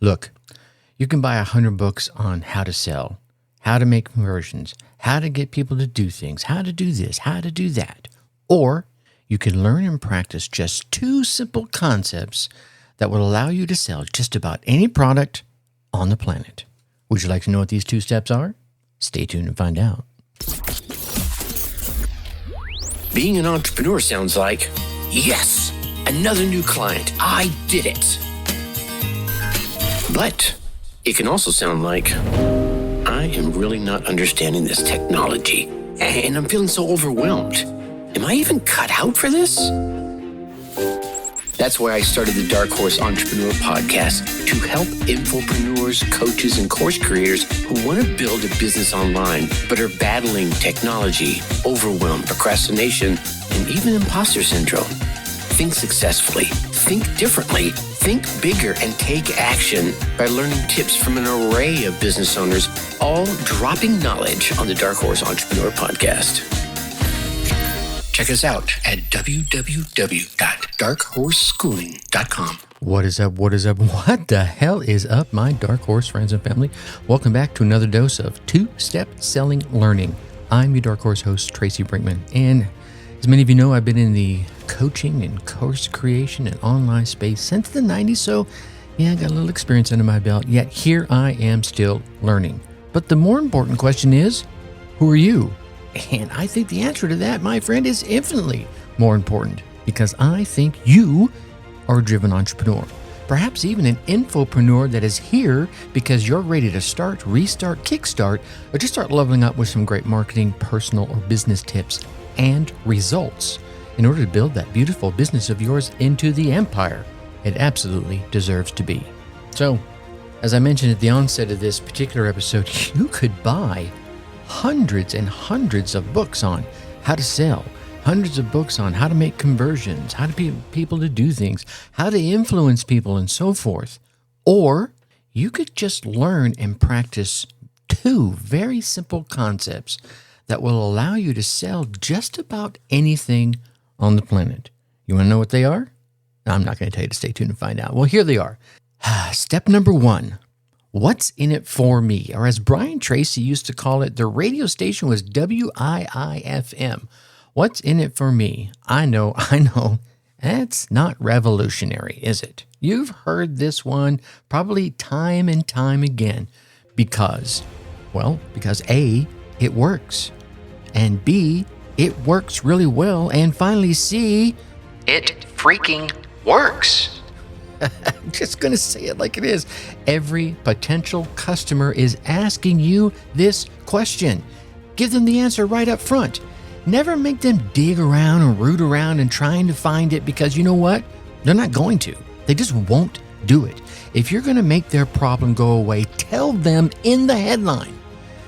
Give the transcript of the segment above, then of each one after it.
Look, you can buy 100 books on how to sell, how to make conversions, how to get people to do things, how to do this, how to do that. Or you can learn and practice just 2 simple concepts that will allow you to sell just about any product on the planet. Would you like to know what these 2 steps are? Stay tuned and find out. Being an entrepreneur sounds like, yes, another new client. I did it. But it can also sound like, I am really not understanding this technology, and I'm feeling so overwhelmed. Am I even cut out for this? That's why I started the Dark Horse Entrepreneur Podcast, to help infopreneurs, coaches, and course creators who want to build a business online but are battling technology, overwhelm, procrastination, and even imposter syndrome. Think successfully, think differently, think bigger, and take action by learning tips from an array of business owners, all dropping knowledge on the Dark Horse Entrepreneur Podcast. Check us out at www.darkhorseschooling.com. What is up? What is up? What the hell is up, my Dark Horse friends and family? Welcome back to another dose of 2-Step Selling Learning. I'm your Dark Horse host, Tracy Brinkmann, and as many of you know, I've been in the coaching and course creation and online space since the 90s, so yeah, I got a little experience under my belt, yet here I am still learning. But the more important question is, who are you? And I think the answer to that, my friend, is infinitely more important, because I think you are a driven entrepreneur, perhaps even an infopreneur that is here because you're ready to start, restart, kickstart, or just start leveling up with some great marketing, personal, or business tips and results in order to build that beautiful business of yours into the empire it absolutely deserves to be. So, as I mentioned at the onset of this particular episode, you could buy hundreds and hundreds of books on how to sell, hundreds of books on how to make conversions, how to get people to do things, how to influence people, and so forth. Or you could just learn and practice 2 very simple concepts that will allow you to sell just about anything on the planet. You want to know what they are? I'm not going to tell you to stay tuned and find out. Well, here they are. Step number 1. What's in it for me? Or as Brian Tracy used to call it, the radio station was WII-FM. What's in it for me? I know. That's not revolutionary, is it? You've heard this one probably time and time again because A, it works, and B, it works really well, and finally C, it freaking works. I'm just going to say it like it is. Every potential customer is asking you this question. Give them the answer right up front. Never make them dig around and root around and trying to find it, because you know what? They're not going to. They just won't do it. If you're going to make their problem go away, tell them in the headline,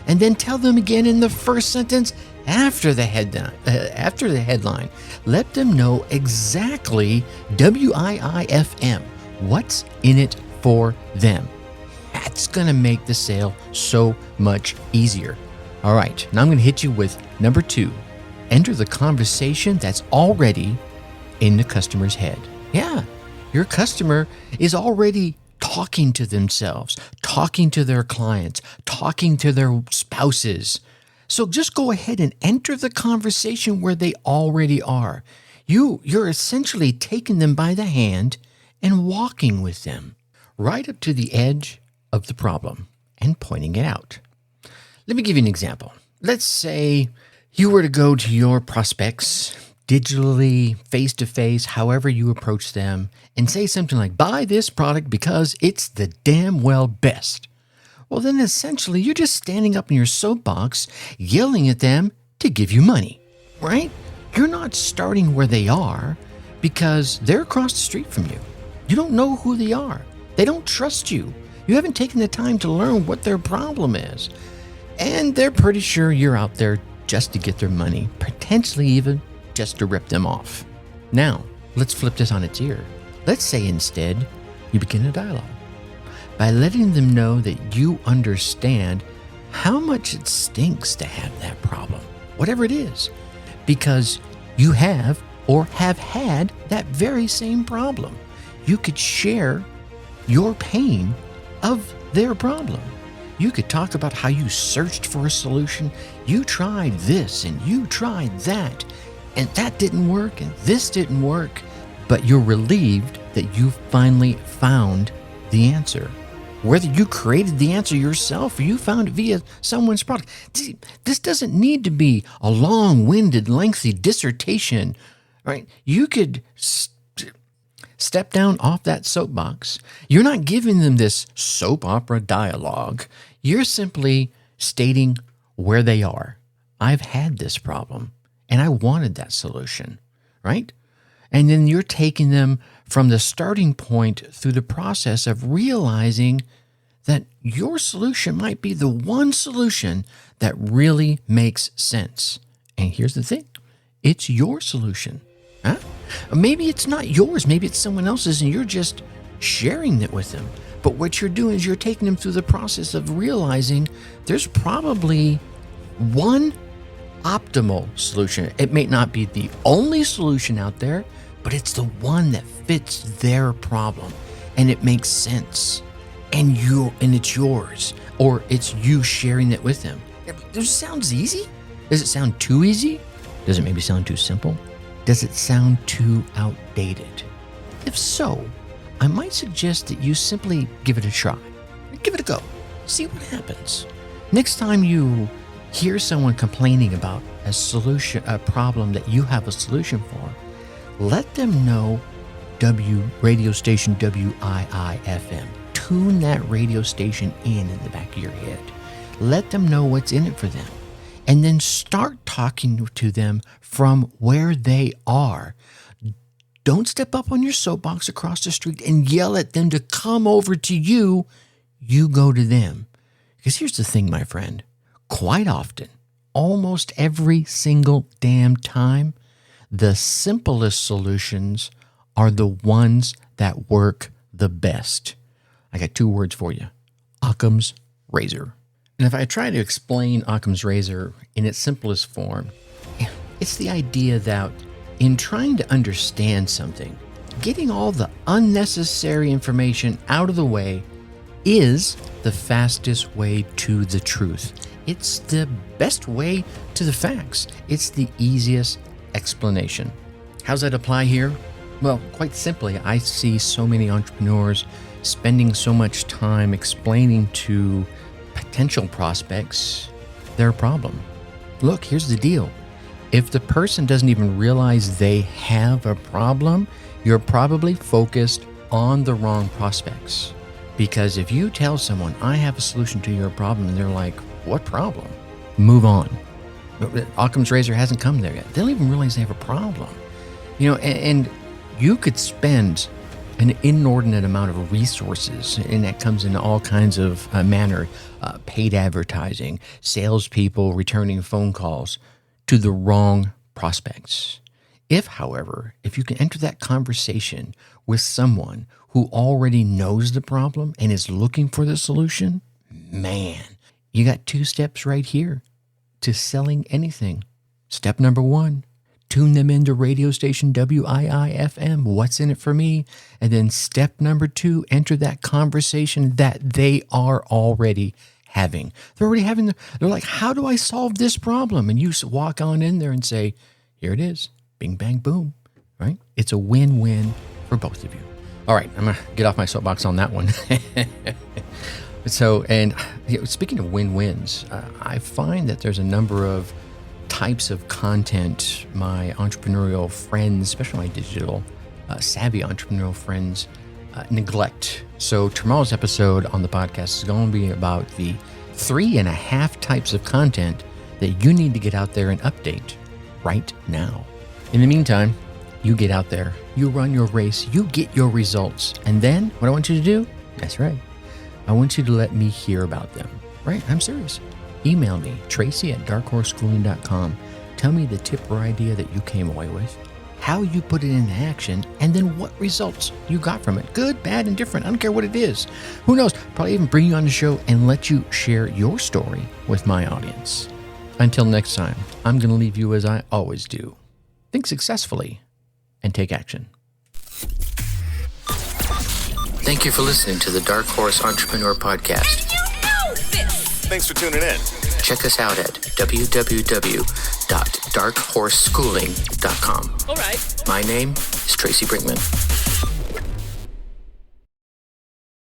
and then tell them again in the first sentence after the headline. Let them know exactly WII-FM. What's in it for them? That's going to make the sale so much easier. All right, now I'm going to hit you with number 2. Enter the conversation that's already in the customer's head. Yeah, your customer is already talking to themselves, talking to their clients, talking to their spouses. So just go ahead and enter the conversation where they already are. You're essentially taking them by the hand and walking with them right up to the edge of the problem and pointing it out. Let me give you an example. Let's say you were to go to your prospects digitally, face-to-face, however you approach them, and say something like, buy this product because it's the damn well best. Well, then essentially you're just standing up in your soapbox, yelling at them to give you money, right? You're not starting where they are because they're across the street from you. You don't know who they are. They don't trust you. You haven't taken the time to learn what their problem is. And they're pretty sure you're out there just to get their money, potentially even just to rip them off. Now, let's flip this on its ear. Let's say instead you begin a dialogue by letting them know that you understand how much it stinks to have that problem, whatever it is, because you have or have had that very same problem. You could share your pain of their problem. You could talk about how you searched for a solution. You tried this and you tried that, and that didn't work and this didn't work. But you're relieved that you finally found the answer. Whether you created the answer yourself or you found it via someone's product. This doesn't need to be a long-winded, lengthy dissertation, right? You could step down off that soapbox. You're not giving them this soap opera dialogue. You're simply stating where they are. I've had this problem and I wanted that solution, right? And then you're taking them from the starting point through the process of realizing that your solution might be the one solution that really makes sense. And here's the thing. It's your solution. Huh? Maybe it's not yours. Maybe it's someone else's and you're just sharing it with them. But what you're doing is you're taking them through the process of realizing there's probably one optimal solution. It may not be the only solution out there, but it's the one that fits their problem and it makes sense. And it's yours, or it's you sharing it with them. Does it sound easy? Does it sound too easy? Does it maybe sound too simple? Does it sound too outdated? If so, I might suggest that you simply give it a try. Give it a go. See what happens. Next time you hear someone complaining about a problem that you have a solution for, let them know radio station WII-FM. Tune that radio station in the back of your head. Let them know what's in it for them. And then start talking to them from where they are. Don't step up on your soapbox across the street and yell at them to come over to you. You go to them. Because here's the thing, my friend. Quite often, almost every single damn time, the simplest solutions are the ones that work the best. I got two words for you. Occam's razor. And if I try to explain Occam's razor in its simplest form, it's the idea that in trying to understand something, getting all the unnecessary information out of the way is the fastest way to the truth. It's the best way to the facts. It's the easiest explanation. How's that apply here? Well, quite simply, I see so many entrepreneurs spending so much time explaining to potential prospects their problem. Look, here's the deal. If the person doesn't even realize they have a problem, you're probably focused on the wrong prospects. Because if you tell someone, I have a solution to your problem, and they're like, what problem? Move on. Occam's razor hasn't come there yet. They don't even realize they have a problem. And you could spend an inordinate amount of resources, and that comes in all kinds of manner, paid advertising, salespeople returning phone calls to the wrong prospects. However, if you can enter that conversation with someone who already knows the problem and is looking for the solution, man, you got two steps right here to selling anything. Step number one, tune them into radio station WII-FM. What's in it for me? And then step number two, enter that conversation that they are already having. They're already having they're like, how do I solve this problem? And you walk on in there and say, here it is. Bing, bang, boom, right? It's a win-win for both of you. All right, I'm going to get off my soapbox on that one. So, and speaking of win-wins, I find that there's a number of types of content my entrepreneurial friends, especially my digital savvy entrepreneurial friends, neglect. So tomorrow's episode on the podcast is going to be about the 3.5 types of content that you need to get out there and update right now. In the meantime, you get out there, you run your race, you get your results. And then what I want you to do, that's right, I want you to let me hear about them, right? I'm serious. Email me, Tracy@darkhorseschooling.com. Tell me the tip or idea that you came away with, how you put it into action, and then what results you got from it. Good, bad, and different. I don't care what it is. Who knows? Probably even bring you on the show and let you share your story with my audience. Until next time, I'm going to leave you as I always do. Think successfully and take action. Thank you for listening to the Dark Horse Entrepreneur Podcast. And you know this! Thanks for tuning in. Check us out at www.darkhorseschooling.com. All right. My name is Tracy Brinkmann.